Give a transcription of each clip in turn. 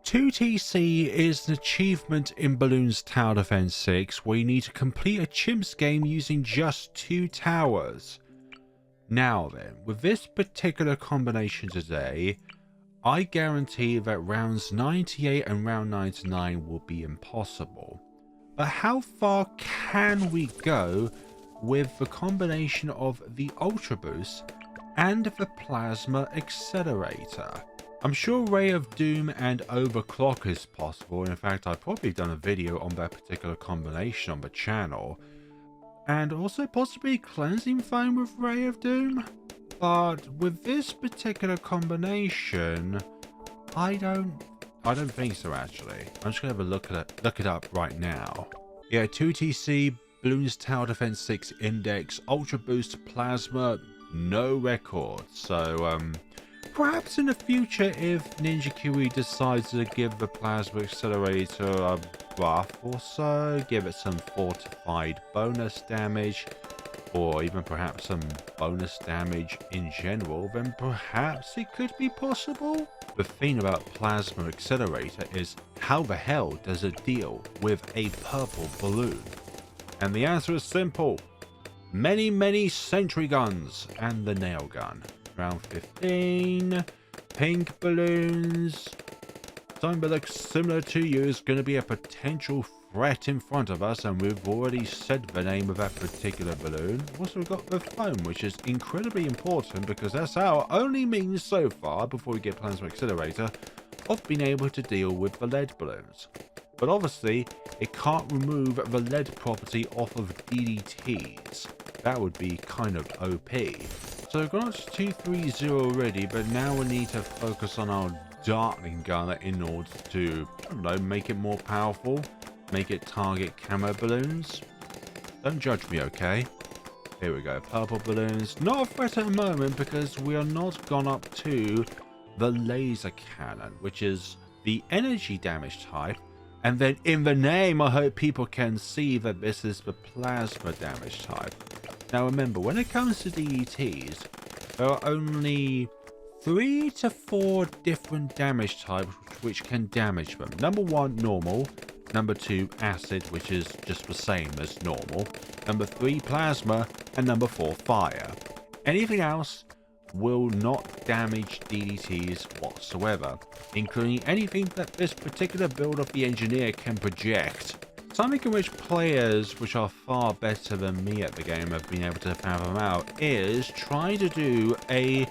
2TC is an achievement in Bloons Tower Defense 6 where you need to complete a CHIMPS game using just 2 towers. Now then, with this particular combination today, I guarantee that rounds 98 and round 99 will be impossible. But how far can we go with the combination of the Ultraboost and the Plasma Accelerator? I'm sure Ray of Doom and Overclock is possible. In fact, I've probably done a video on that particular combination on the channel. And also possibly Cleansing Foam with Ray of Doom. But with this particular combination, I don't think so actually. I'm just gonna have a look it up right now. Yeah, 2TC, Bloons Tower Defense 6 Index, Ultraboost Plasma, no record. So perhaps in the future, if Ninja Kiwi decides to give the Plasma Accelerator a buff or so, give it some Fortified bonus damage, or even perhaps some bonus damage in general, then perhaps it could be possible. The thing about Plasma Accelerator is, how the hell does it deal with a purple balloon? And the answer is simple. Many sentry guns and the nail gun. Round 15, pink balloons. Something that looks similar to you is going to be a potential threat in front of us, and we've already said the name of that particular balloon. Also, we've got the foam, which is incredibly important because that's our only means so far, before we get Plasma Accelerator, of being able to deal with the lead balloons. But obviously, it can't remove the lead property off of DDTs. That would be kind of OP. So we've got 230 already, but now we need to focus on our Dartling Gunner in order to, I don't know, make it more powerful, make it target camo balloons. Don't judge me, okay? Here we go, purple balloons. Not a threat at the moment because we are not gone up to the laser cannon, which is the energy damage type. And then in the name, I hope people can see that this is the plasma damage type. Now remember, when it comes to DDTs, there are only 3 to 4 different damage types which can damage them. Number 1, normal. Number 2, acid, which is just the same as normal. Number 3, plasma. And number 4, fire. Anything else will not damage DDTs whatsoever, including anything that this particular build of the engineer can project. Something in which players which are far better than me at the game have been able to fathom out is trying to do a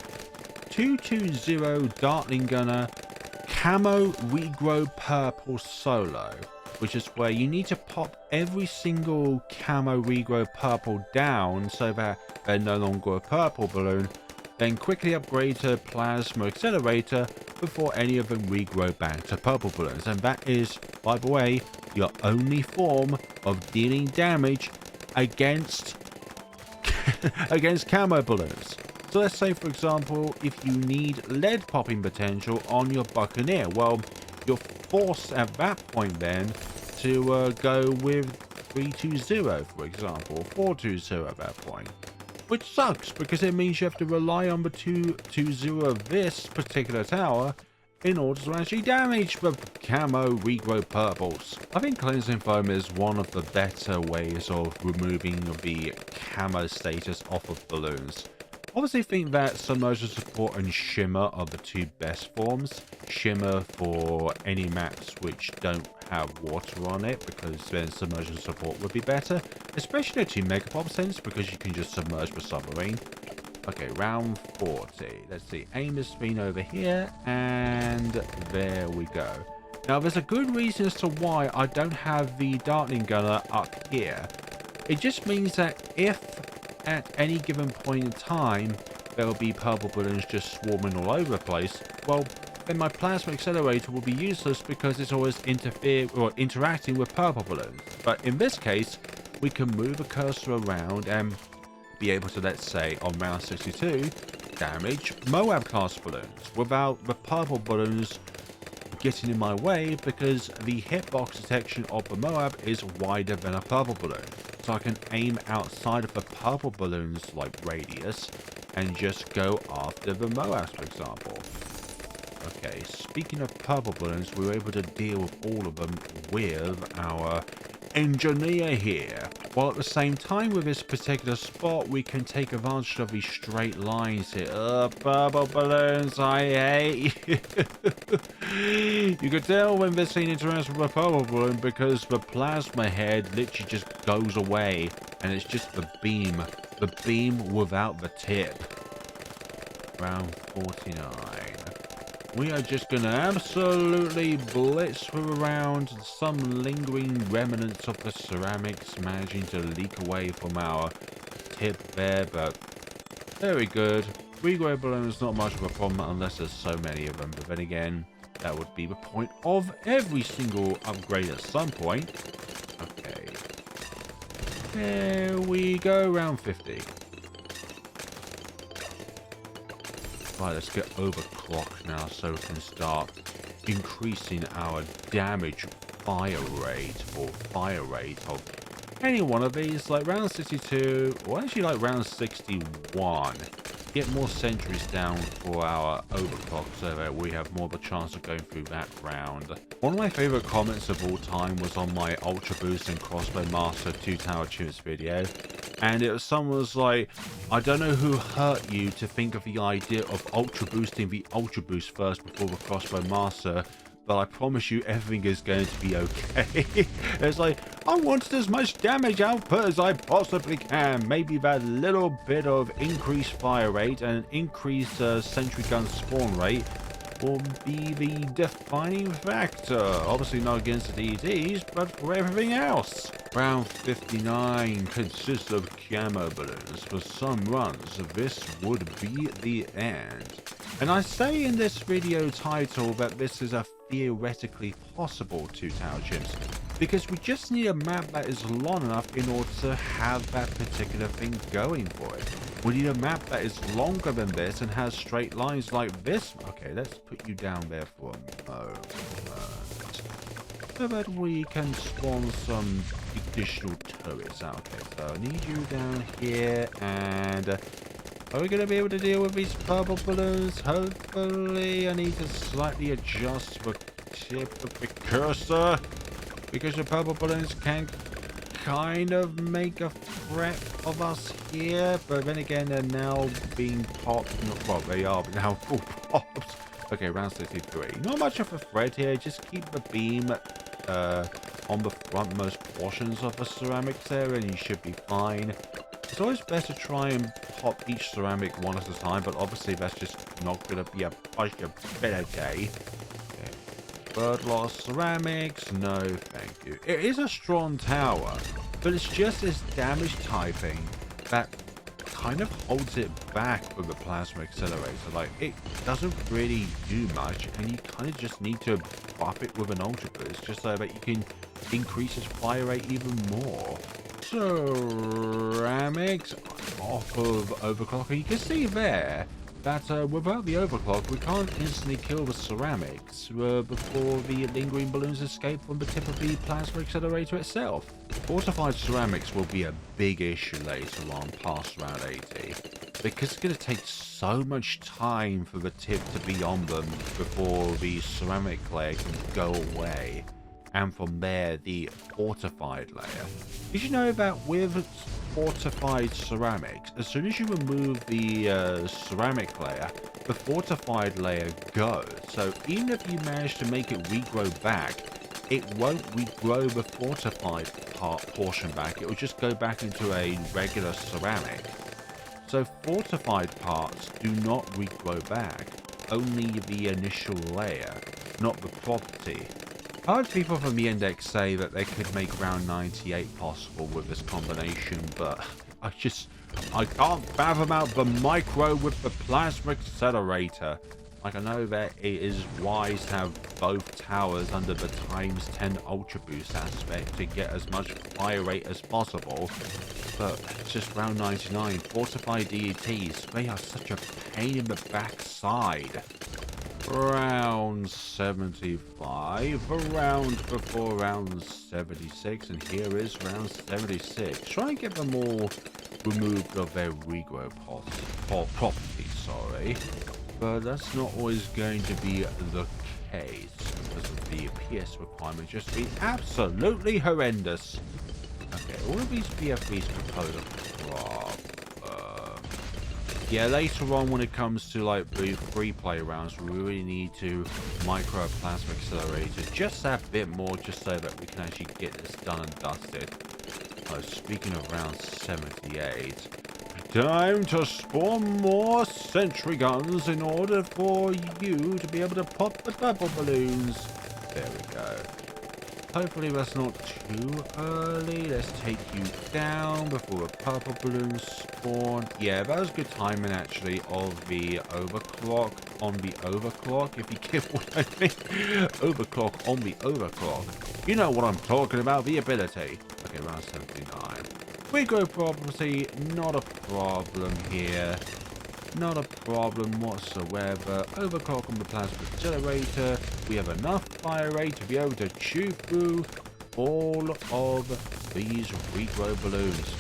220 Dartling Gunner camo regrow purple solo, which is where you need to pop every single camo regrow purple down so that they're no longer a purple balloon, then quickly upgrade to Plasma Accelerator before any of them regrow back to purple balloons. And that is, by the way, your only form of dealing damage against against camo balloons. So let's say, for example, if you need lead popping potential on your Buccaneer, well, you're forced at that point then to go with 320, for example, 420 at that point. Which sucks, because it means you have to rely on the 220 of this particular tower in order to actually damage the camo regrow purples. I think Cleansing Foam is one of the better ways of removing the camo status off of balloons. Obviously think that Submersion Support and Shimmer are the 2 best forms. Shimmer for any maps which don't have water on it, because then Submersion Support would be better. Especially at 2 Megapop sense, because you can just submerge the submarine. Okay, round 40. Let's see. Aim has been over here, and there we go. Now, there's a good reason as to why I don't have the Dartling Gunner up here. It just means that if at any given point in time there will be purple balloons just swarming all over the place, well, then my Plasma Accelerator will be useless because it's always interacting with purple balloons. But in this case, we can move the cursor around and be able to, let's say, on round 62, damage Moab class balloons without the purple balloons getting in my way, because the hitbox detection of the Moab is wider than a purple balloon. So I can aim outside of the purple balloons like radius and just go after the Moabs, for example. Okay, speaking of purple balloons, we were able to deal with all of them with our engineer here. While at the same time, with this particular spot, we can take advantage of these straight lines here. Purple balloons, I hate you. You can tell when they're seen interacting with a purple balloon because the plasma head literally just goes away and it's just the beam without the tip. Round 49. We are just going to absolutely blitz through around some lingering remnants of the ceramics managing to leak away from our tip there, but very good. Regrow balloons not much of a problem unless there's so many of them, but then again, that would be the point of every single upgrade at some point. Okay. There we go, round 50. Right, let's get overclocked now so we can start increasing our damage fire rate of any one of these, like round 62, or actually like round 61. Get more centuries down for our overclock so that we have more of a chance of going through that round. One of my favorite comments of all time was on my Ultraboosting Crossbow Master 2-Tower Chimps video. And someone was like, I don't know who hurt you to think of the idea of Ultra Boosting the Ultra Boost first before the Crossbow Master, but I promise you everything is going to be okay. It's like, I wanted as much damage output as I possibly can. Maybe that little bit of increased fire rate and increased sentry gun spawn rate will be the defining factor. Obviously not against the DDs, but for everything else. Round 59 consists of camo balloons. For some runs, this would be the end. And I say in this video title that this is a theoretically possible 2-Tower Chimps, because we just need a map that is long enough in order to have that particular thing going for it. We need a map that is longer than this and has straight lines like this. Okay, let's put you down there for a moment, so that we can spawn some additional turrets out there. So I need you down here, and are we going to be able to deal with these purple balloons? Hopefully. I need to slightly adjust the tip of the cursor, because the purple balloons can kind of make a threat of us here, but then again, they're now being popped. Well, they are now full pops. Okay, round 63. Not much of a threat here. Just keep the beam on the frontmost portions of the ceramics there, and you should be fine. It's always best to try and pop each ceramic one at a time, but obviously that's just not going to be a better day. Bird lost ceramics, no thank you. It is a strong tower, but it's just this damage typing that kind of holds it back with the Plasma Accelerator. Like, it doesn't really do much, and you kind of just need to buff it with an Ultra Boost just so that you can increase its fire rate even more. Ceramics off of Overclocking. You can see there that without the overclock, we can't instantly kill the ceramics before the lingering balloons escape from the tip of the Plasma Accelerator itself. Fortified ceramics will be a big issue later on past round 80, because it's going to take so much time for the tip to be on them before the ceramic layer can go away. And from there, the fortified layer. Did you know that with fortified ceramics, as soon as you remove the ceramic layer, the fortified layer goes. So even if you manage to make it regrow back, it won't regrow the fortified portion back. It will just go back into a regular ceramic. So fortified parts do not regrow back, only the initial layer, not the property. I heard people from the index say that they could make round 98 possible with this combination, but I can't fathom out the micro with the Plasma Accelerator. Like, I know that it is wise to have both towers under the ×10 Ultra Boost aspect to get as much fire rate as possible, but it's just round 99. Fortified DETs, they are such a pain in the backside. Round 75, a round before round 76, and here is round 76. Try and get them all removed of their regrow properties, sorry. but that's not always going to be the case because of the PS requirement just being absolutely horrendous. Okay, all of these BFBs can pose a problem. Yeah, later on when it comes to like the free play rounds, we really need to micro Plasma Accelerator just that bit more, just so that we can actually get this done and dusted. Oh, speaking of round 78, time to spawn more sentry guns in order for you to be able to pop the purple balloons. There we go. Hopefully that's not too early. Let's take you down before the purple balloons spawn. Yeah, that was good timing actually of the overclock on the overclock, if you get what I mean. Overclock on the overclock. You know what I'm talking about, the ability. Okay, round 79. Regrow prophecy, not a problem here. Not a problem whatsoever. Overclock on the Plasma Accelerator. We have enough fire rate to be able to chew through all of these regrow balloons.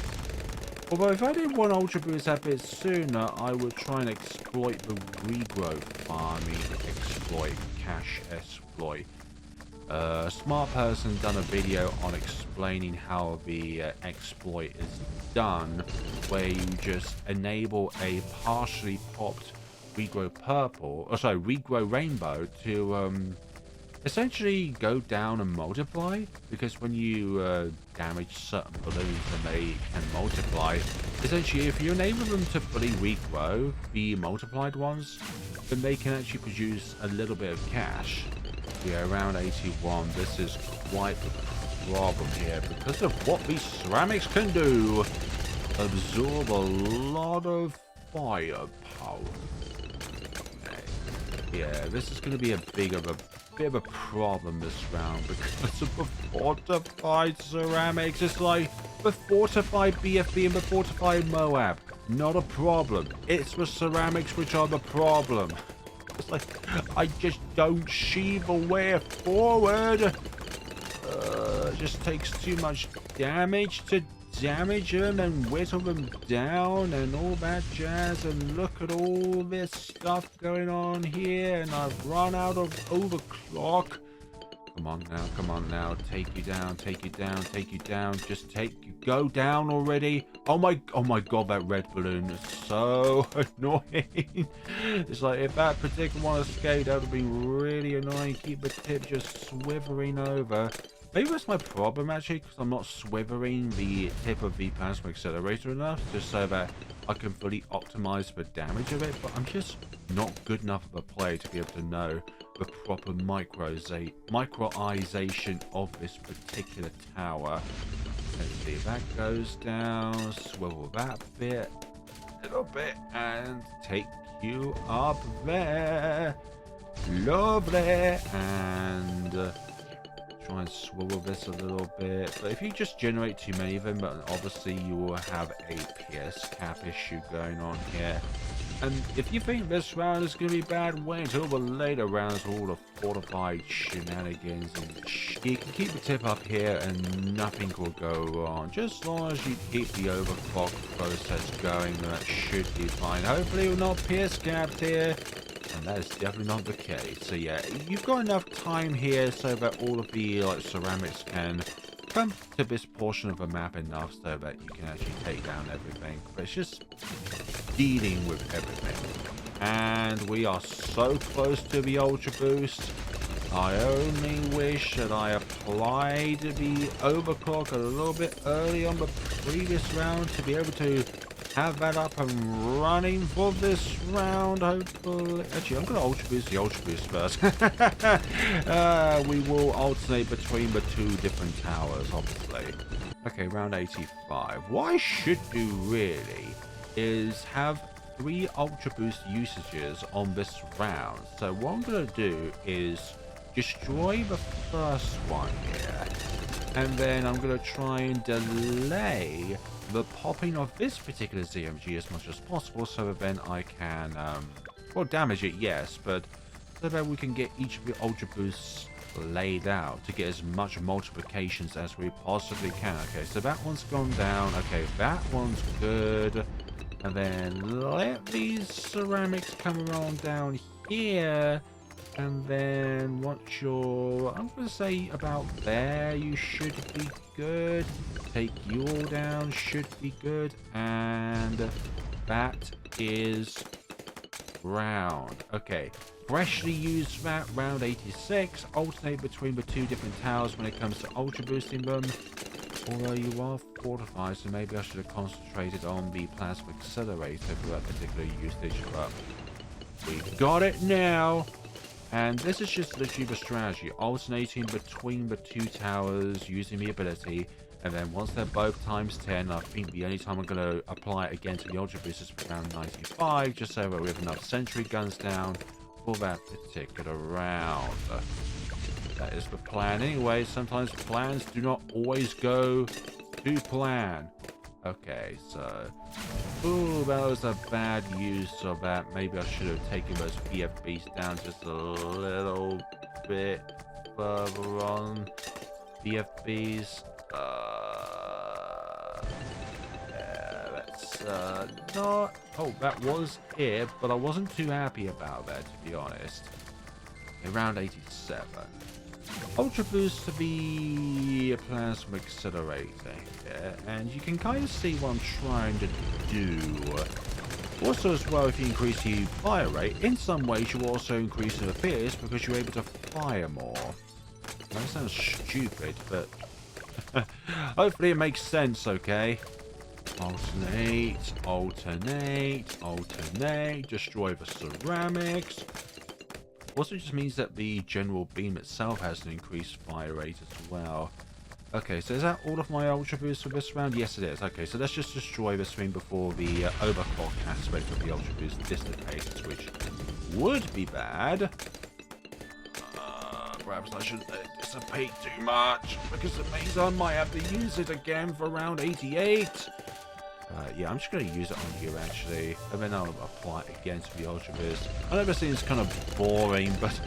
Although if I did want Ultra Boost a bit sooner, I would try and exploit the regrow farming exploit, cache exploit. A smart person done a video on explaining how the exploit is done, where you just enable a partially popped regrow purple, or sorry, regrow rainbow to essentially go down and multiply, because when you damage certain balloons then they can multiply. Essentially, if you enable them to fully regrow, the multiplied ones, then they can actually produce a little bit of cash. Yeah, around 81, this is quite the problem here because of what these ceramics can do. Absorb a lot of firepower. Okay. Yeah, this is going to be a bit of a problem this round because of the fortified ceramics. It's like the fortified BFB and the fortified Moab. Not a problem. It's the ceramics which are the problem. It's like, I just don't see the way forward. It just takes too much damage to damage them and whittle them down and all that jazz. And look at all this stuff going on here. And I've run out of overclock. Come on now. Take you down, take you down, take you down. Just go down already. Oh my god, that red balloon is so annoying. It's like, if that particular one escaped, that would be really annoying. Keep the tip just swivering over. Maybe that's my problem actually, because I'm not swivering the tip of the Plasma Accelerator enough, just so that I can fully optimize the damage of it, but I'm just not good enough of a player to be able to know the proper microization of this particular tower. Let's see, that goes down, swivel that bit, a little bit, and take you up there. Lovely. And try and swivel this a little bit. But if you just generate too many of them, but obviously you will have a PS cap issue going on here. And if you think this round is going to be bad, wait until the later rounds with all the fortified shenanigans. And you can keep the tip up here and nothing will go wrong. Just as long as you keep the overclock process going, that should be fine. Hopefully we're not PS capped here. And that is definitely not the case. So yeah, you've got enough time here so that all of the ceramics can come to this portion of the map enough so that you can actually take down everything. But it's just dealing with everything. And we are so close to the Ultra Boost. I only wish that I applied the overclock a little bit early on the previous round to be able to have that up and running for this round, hopefully. Actually, I'm going to Ultra Boost the Ultra Boost first. We will alternate between the two different towers, obviously. Okay, round 85. What I should do, really, is have 3 Ultra Boost usages on this round. So what I'm going to do is destroy the first one here. And then I'm going to try and delay the popping of this particular ZMG as much as possible, so that then I can, well, damage it, yes, but so that we can get each of the Ultra Boosts laid out to get as much multiplications as we possibly can. Okay, so that one's gone down. Okay, that one's good. And then let these ceramics come along down here. And then once you're, I'm going to say about there, you should be good. Take you all down, should be good. And that is round. Okay. Freshly used that, round 86. Alternate between the two different towers when it comes to ultra boosting them. Although you are fortified, so maybe I should have concentrated on the plasma accelerator for that particular usage. But we got it now. And this is just literally the strategy, alternating between the two towers using the ability, and then once they're both times 10, I think the only time I'm going to apply it again to the Ultra Boost is around 95, just so that we have enough sentry guns down for that particular round. That is the plan anyway. Sometimes plans do not always go to plan. Okay, so... Ooh, that was a bad use of that. Maybe I should have taken those BFBs down just a little bit further on. BFBs. Yeah, that's not... Oh, that was it, but I wasn't too happy about that, to be honest. Around 87. Ultra Boost to be Plasma Accelerator here, and you can kind of see what I'm trying to do. Also as well, if you increase the fire rate, in some ways you also increase the pierce because you're able to fire more. That sounds stupid, but hopefully it makes sense, okay? Alternate, alternate, alternate, destroy the ceramics. Also just means that the general beam itself has an increased fire rate as well. Okay, so is that all of my Ultra Boosts for this round? Yes, it is. Okay, so let's just destroy this thing before the overclock aspect of the Ultra Boost dissipates, which would be bad. Perhaps I shouldn't let it dissipate too much, because it means I might have to use it again for round 88. Yeah, I'm just going to use it on you, actually, and then I'll apply it again to the Ultra Boost. I know this seems kind of boring, but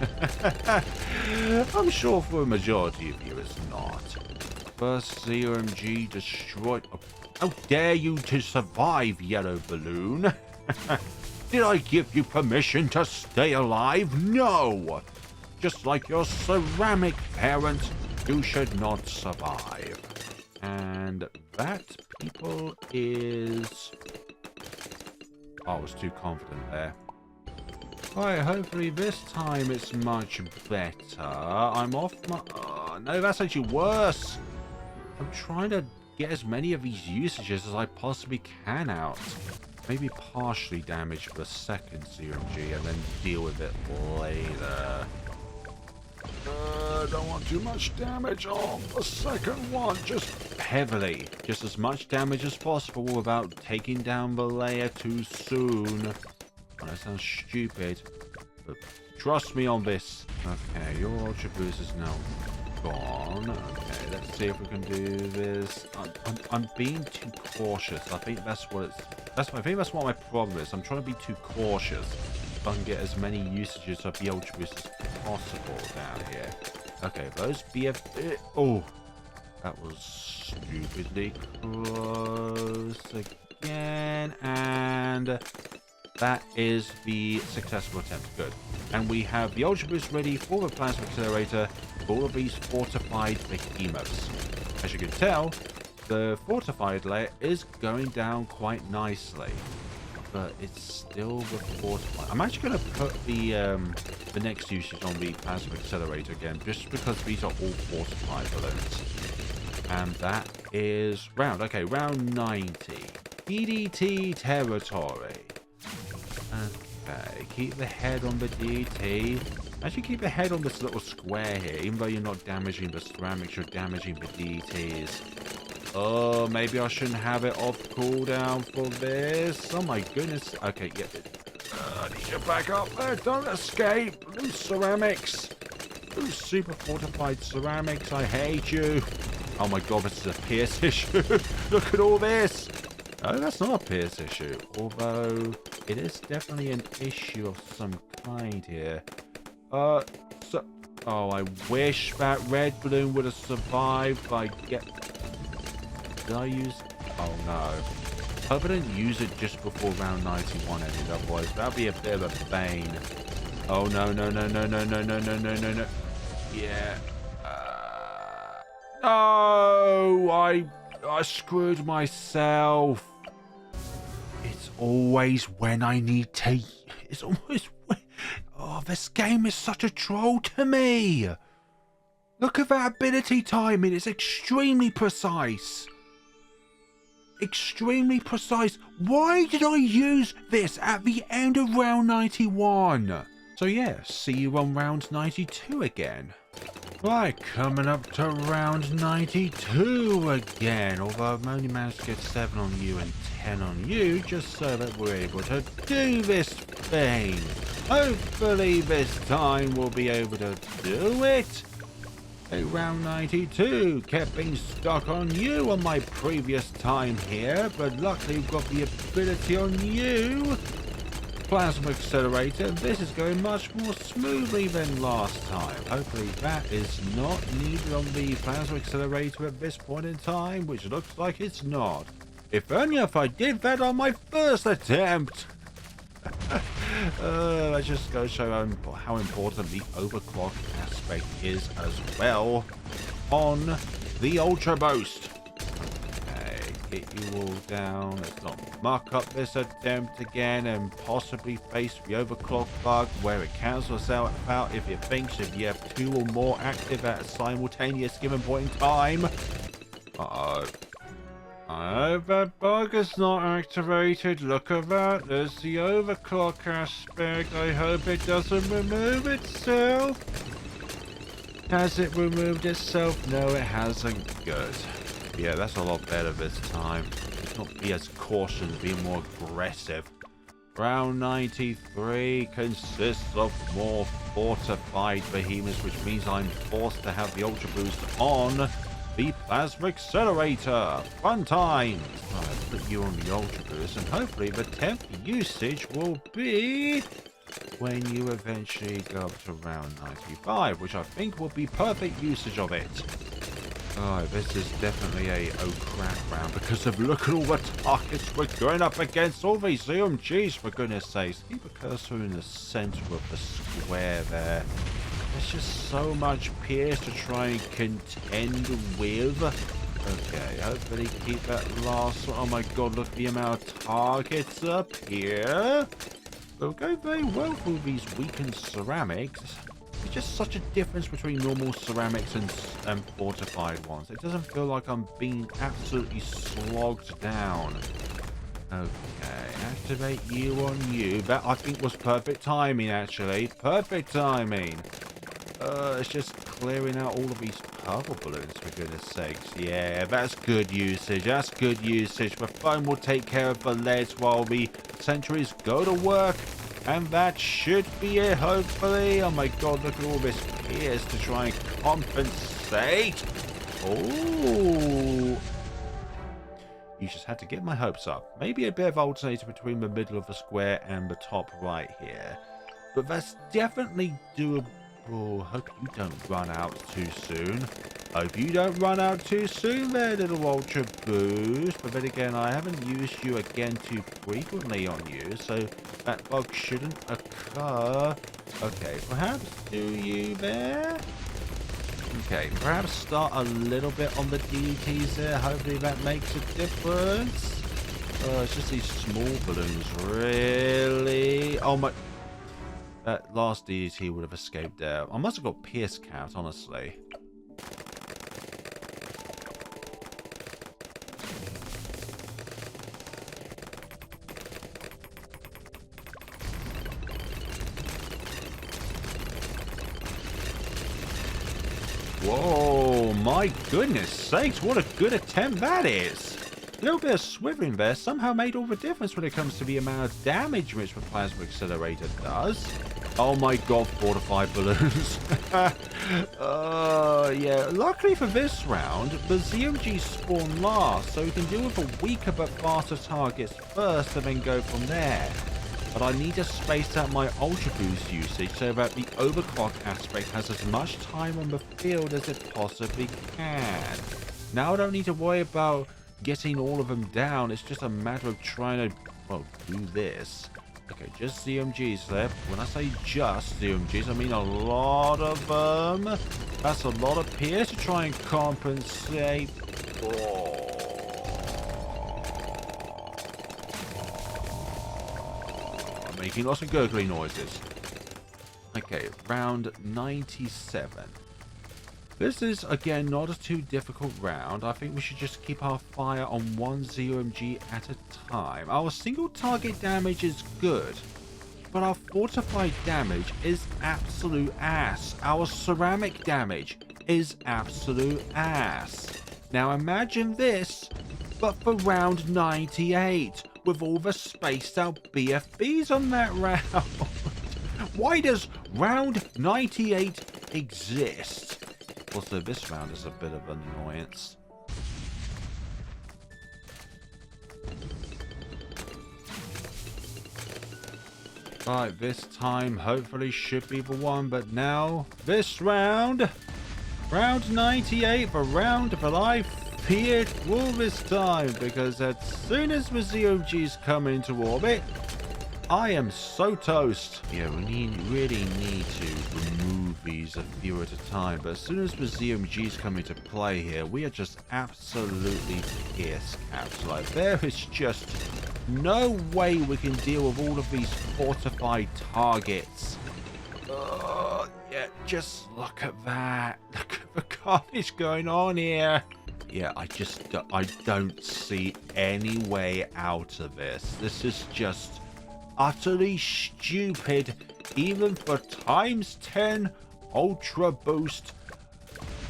I'm sure for a majority of you it's not. First CMG destroyed. How dare you to survive, Yellow Balloon? Did I give you permission to stay alive? No! Just like your ceramic parent, you should not survive. And that, people, is... Oh, I was too confident there. Alright, hopefully this time it's much better. I'm off my... Oh, no, that's actually worse. I'm trying to get as many of these usages as I possibly can out. Maybe partially damage the second CMG and then deal with it later. Don't want too much damage on the second one. Just heavily. Just as much damage as possible without taking down the layer too soon. Oh, that sounds stupid. But trust me on this. Okay, your Ultra Boost is now gone. Okay, let's see if we can do this. I'm being too cautious. I think that's what it's... I think that's what my problem is. I'm trying to be too cautious. If I can get as many usages of the Ultra Boost as possible down here. Okay, those BF... Oh! That was stupidly close again. And that is the successful attempt. Good. And we have the Ultra Boost ready for the Plasma Accelerator for all of these fortified behemoths. As you can tell, the fortified layer is going down quite nicely. But it's still the fortified. I'm actually going to put the next usage on the Plasma Accelerator again, just because these are all fortified balloons. And that is round. Okay, round 90. DDT territory. Okay, keep the head on the DDT. Actually, keep the head on this little square here. Even though you're not damaging the ceramics, you're damaging the DDTs. Oh, maybe I shouldn't have it off cooldown for this. Oh my goodness. Okay, yeah. I need you back up there. Don't escape. Loose ceramics. Loose super fortified ceramics. I hate you. Oh my god, this is a pierce issue. Look at all this. Oh, that's not a pierce issue. Although, it is definitely an issue of some kind here. Oh, I wish that red balloon would have survived. Did I use... Oh no. Hope I didn't use it just before round 91 ended, otherwise that'd be a bit of a bane. Oh no, no, no, no, no, no, no, no, no, no, no. Yeah. No, I screwed myself. It's always when I need to. It's always when. Oh, this game is such a troll to me. Look at that ability timing. It's extremely precise. Extremely precise. Why did I use this at the end of round 91? So yeah, see you on round 92 again. Right, coming up to round 92 again, although I've only managed to get 7 on you and 10 on you, just so that we're able to do this thing. Hopefully this time we'll be able to do it. Hey, round 92, kept being stuck on you on my previous time here, but luckily we've got the ability on you. Plasma Accelerator, this is going much more smoothly than last time. Hopefully that is not needed on the Plasma Accelerator at this point in time, which looks like it's not. If only if I did that on my first attempt. Let's just go show how important the overclock aspect is as well on the Ultraboost. Get you all down. Let's not muck up this attempt again and possibly face the overclock bug where it cancels out if it thinks if you have 2 or more active at a simultaneous given point in time. Uh-oh. I hope that bug is not activated. Look at that. There's the overclock aspect. I hope it doesn't remove itself. Has it removed itself? No, it hasn't. Good. Yeah, that's a lot better this time. Let's not be as cautious, be more aggressive. Round 93 consists of more fortified behemoths, which means I'm forced to have the Ultra Boost on the Plasma Accelerator. Fun times! I'll put you on the Ultra Boost, and hopefully the 10th usage will be when you eventually go up to round 95, which I think will be perfect usage of it. Oh, this is definitely a oh crap round because of look at all the targets we're going up against. All these CHIMPS, for goodness sakes. Keep a cursor in the center of the square there. There's just so much Pierce to try and contend with. Okay, hopefully keep that last one. Oh my god, look at the amount of targets up here. They'll go very well through these weakened ceramics. There's just such a difference between normal ceramics and fortified ones. It doesn't feel like I'm being absolutely slogged down. Okay, activate you on you. That I think was perfect timing, actually. Perfect timing. It's just clearing out all of these purple balloons, for goodness sakes. Yeah, that's good usage. That's good usage. The foam will take care of the leads while the sentries go to work. And that should be it, hopefully. Oh my god, look at all this Pierce to try and compensate. Oh. You just had to get my hopes up. Maybe a bit of alternator between the middle of the square and the top right here. But that's definitely doable. Hope you don't run out too soon. Hope you don't run out too soon there, little Ultra Boost. But then again, I haven't used you again too frequently on you, so that bug shouldn't occur. Okay, perhaps do you there? Okay, perhaps start a little bit on the DETs there. Hopefully that makes a difference. It's just these small balloons, really. Oh my... That last DET would have escaped there. I must have got Pierce count, honestly. Whoa, my goodness sakes, what a good attempt that is. A little bit of swivering there somehow made all the difference when it comes to the amount of damage which the Plasma Accelerator does. Oh my god, fortified balloons. Yeah, luckily for this round, the ZOG spawn last, so we can deal with the weaker but faster targets first and then go from there. But I need to space out my Ultra Boost usage so that the overclock aspect has as much time on the field as it possibly can. Now I don't need to worry about getting all of them down. It's just a matter of trying to, well, do this. Okay, just ZMGs there. When I say just ZMGs, I mean a lot of them. That's a lot of PS to try and compensate. Oh. I'm making lots of gurgly noises. Okay, round 97. This is, again, not a too difficult round. I think we should just keep our fire on one ZMG at a time. Our single target damage is good, but our fortified damage is absolute ass. Our ceramic damage is absolute ass. Now imagine this, but for round 98, with all the spaced out BFBs on that round. Why does round 98 exist? Also, this round is a bit of an annoyance. Right, this time hopefully should be the one, but now this round, round 98, the round that I feared all this time, because as soon as the ZOGs come into orbit, I am so toast. Yeah, we really need to remove these a few at a time, but as soon as the ZMGs come into play here, we are just absolutely pierce-capped. Like, there is just no way we can deal with all of these fortified targets. Yeah, just look at that. Look at the carnage going on here. Yeah, I don't see any way out of this. This is just utterly stupid, even for ×10 Ultraboost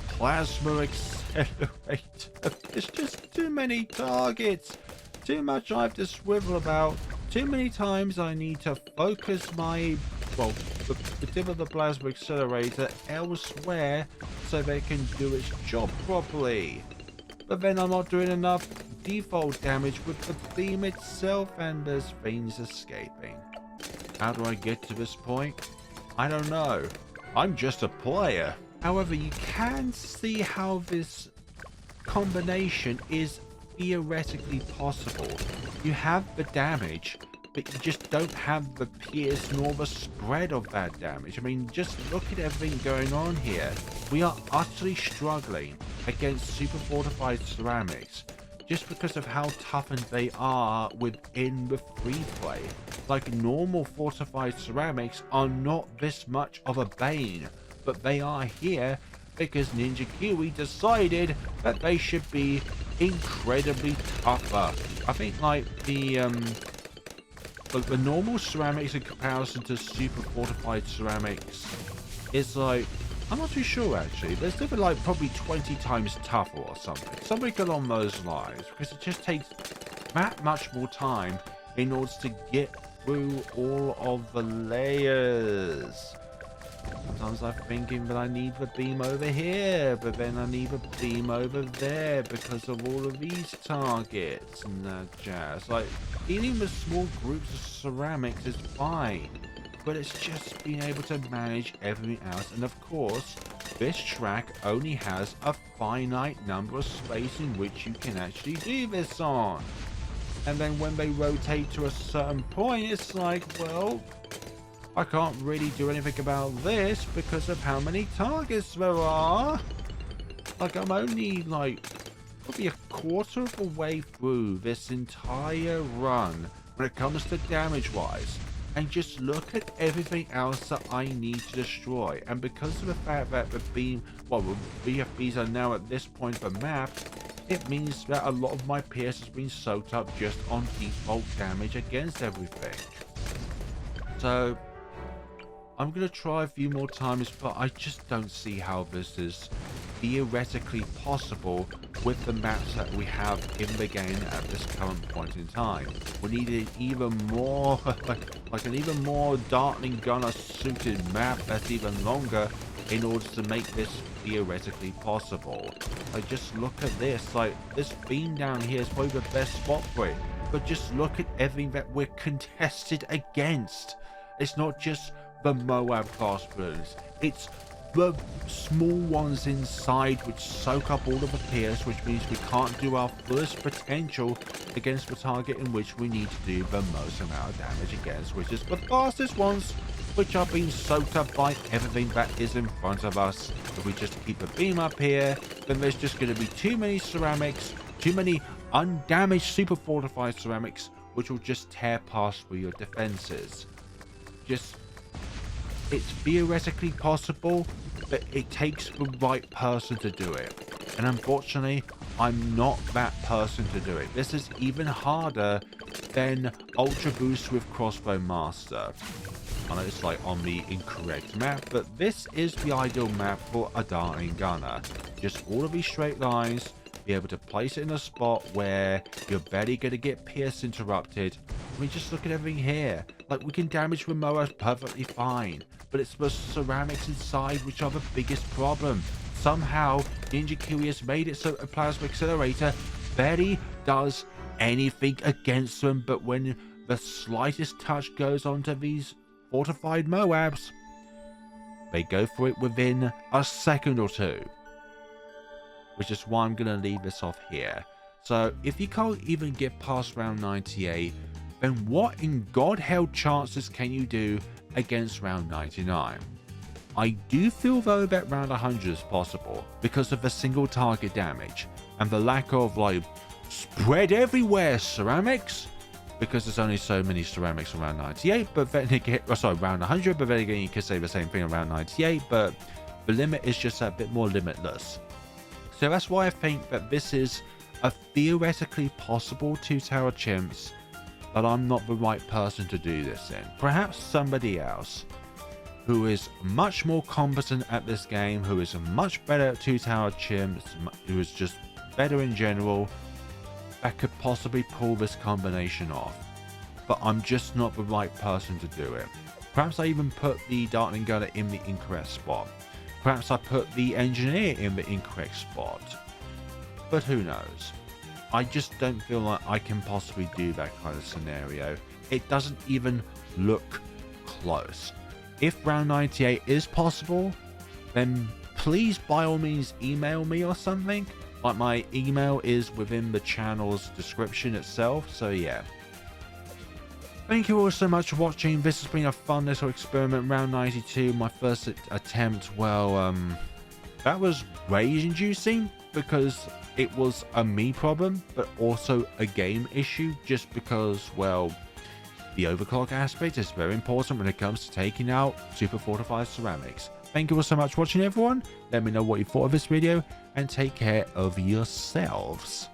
Plasma Accelerator. There's just too many targets, too much I have to swivel about, too many times I need to focus my, well, the tip of the Plasma Accelerator elsewhere so they can do its job properly. But then I'm not doing enough default damage with the beam itself, and there's things escaping. How do I get to this point? I don't know. I'm just a player. However, you can see how this combination is theoretically possible. You have the damage, but you just don't have the pierce nor the spread of that damage. I mean, just look at everything going on here. We are utterly struggling against super fortified ceramics just because of how toughened they are within the free play. Like, normal fortified ceramics are not this much of a bane, but they are here because Ninja Kiwi decided that they should be incredibly tougher. I think like the normal ceramics in comparison to super fortified ceramics is like, I'm not too sure actually. There's different, like probably 20 times tougher or something along those lines, because it just takes that much more time in order to get through all of the layers. Sometimes I'm thinking that I need the beam over here, but then I need the beam over there because of all of these targets and that jazz. Like, dealing with small groups of ceramics is fine, but it's just being able to manage everything else. And of course, this track only has a finite number of space in which you can actually do this on. And then when they rotate to a certain point, it's like, well, I can't really do anything about this because of how many targets there are. Like, I'm only like probably a quarter of the way through this entire run when it comes to damage wise, and just look at everything else that I need to destroy. And because of the fact that the beam, well, the BFBs are now at this point of the map, it means that a lot of my PS has been soaked up just on default damage against everything. So I'm going to try a few more times, but I just don't see how this is theoretically possible with the maps that we have in the game at this current point in time. We need an even more, like an even more Dartling Gunner suited map that's even longer in order to make this theoretically possible. Like, just look at this. Like, this beam down here is probably the best spot for it. But just look at everything that we're contested against. It's not just the Moab class Bloons. It's the small ones inside which soak up all of the pierce, which means we can't do our fullest potential against the target in which we need to do the most amount of damage against, which is the fastest ones, which are being soaked up by everything that is in front of us. If we just keep the beam up here, then there's just going to be too many ceramics, too many undamaged super fortified ceramics, which will just tear past through your defenses. It's theoretically possible, but it takes the right person to do it. And unfortunately, I'm not that person to do it. This is even harder than Ultra Boost with Crossbow Master. I know it's like on the incorrect map, but this is the ideal map for a Dartling Gunner. Just all of these straight lines, be able to place it in a spot where you're barely going to get pierce interrupted. I mean, just look at everything here. Like, we can damage Momoa perfectly fine, but it's the ceramics inside which are the biggest problem. Somehow, Ninja Kiwi has made it so a Plasma Accelerator barely does anything against them, but when the slightest touch goes onto these fortified Moabs, they go for it within a second or two. Which is why I'm going to leave this off here. So, if you can't even get past round 98, then what in God-held chances can you do against round 99? I do feel though that round 100 is possible because of the single target damage and the lack of like spread everywhere ceramics, because there's only so many ceramics around 98, but then again, round 100, but then again you could say the same thing around 98, but the limit is just a bit more limitless. So that's why I think that this is a theoretically possible 2-tower chimps, but I'm not the right person to do this in. Perhaps somebody else who is much more competent at this game, who is much better at 2-tower chimps, who is just better in general, that could possibly pull this combination off. But I'm just not the right person to do it. Perhaps I even put the Dartling Gunner in the incorrect spot. Perhaps I put the engineer in the incorrect spot. But who knows? I just don't feel like I can possibly do that kind of scenario. It doesn't even look close. If round 98 is possible, then please by all means email me or something. Like, my email is within the channel's description itself, so yeah. Thank you all so much for watching. This has been a fun little experiment. Round 92, my first attempt. Well, that was rage-inducing because it was a me problem, but also a game issue, just because, well, the overclock aspect is very important when it comes to taking out super fortified ceramics. Thank you all so much for watching, everyone. Let me know what you thought of this video, and take care of yourselves.